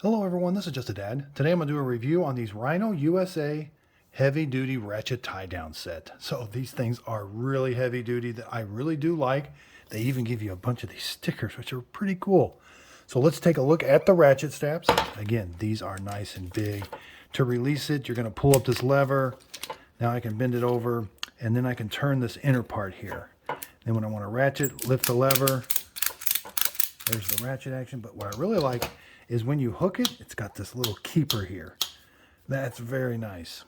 Hello everyone, this is Just a Dad. Today I'm going to do a review on these RHINO USA heavy duty ratchet tie down set. So these things are really heavy duty that I really do like. They even give you a bunch of these stickers, which are pretty cool. So let's take a look at the ratchet straps. Again, these are nice and big. To release it, you're going to pull up this lever. Now I can bend it over and then I can turn this inner part here. Then when I want to ratchet, lift the lever. There's the ratchet action. But what I really like is when you hook it, it's got this little keeper here. That's very nice.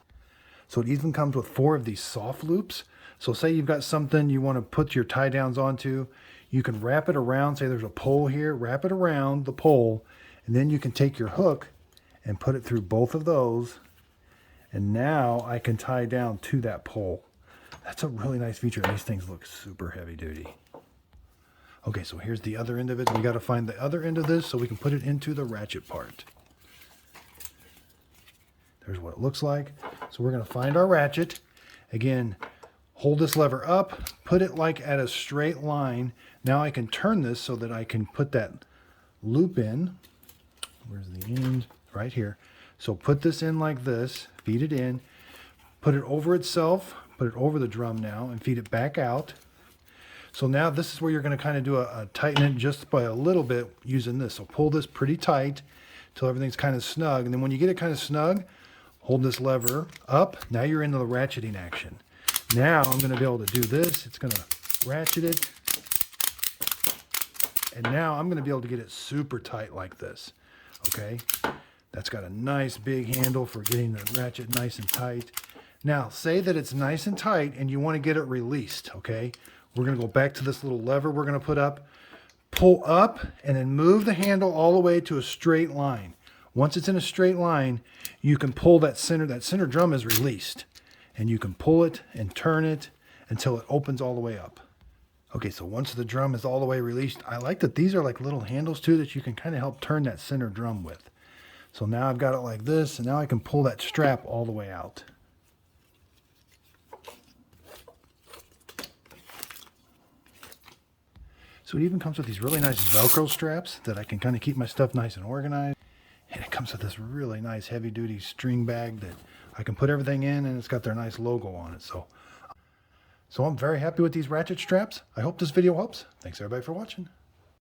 So it even comes with 4 of these soft loops. So say you've got something you want to put your tie downs onto, you can wrap it around. Say there's a pole here, wrap it around the pole, and then you can take your hook and put it through both of those. And now I can tie down to that pole. That's a really nice feature. These things look super heavy duty. Okay, so here's the other end of it. We got to find the other end of this so we can put it into the ratchet part. There's what it looks like. So we're going to find our ratchet. Again, hold this lever up, put it like at a straight line. Now I can turn this so that I can put that loop in. Where's the end? Right here. So put this in like this, feed it in, put it over itself, put it over the drum now, and feed it back out. So now this is where you're going to kind of do a tighten it just by a little bit using this. So pull this pretty tight till everything's kind of snug. And then when you get it kind of snug, hold this lever up. Now you're into the ratcheting action. Now I'm going to be able to do this. It's going to ratchet it. And now I'm going to be able to get it super tight like this. Okay. That's got a nice big handle for getting the ratchet nice and tight. Now say that it's nice and tight and you want to get it released. Okay. We're going to go back to this little lever we're going to put up, pull up, and then move the handle all the way to a straight line. Once it's in a straight line, you can pull that center drum is released. And you can pull it and turn it until it opens all the way up. Okay, so once the drum is all the way released, I like that these are like little handles too that you can kind of help turn that center drum with. So now I've got it like this, and now I can pull that strap all the way out. So it even comes with these really nice Velcro straps that I can kind of keep my stuff nice and organized. And it comes with this really nice heavy duty string bag that I can put everything in, and it's got their nice logo on it. So I'm very happy with these ratchet straps. I hope this video helps. Thanks everybody for watching.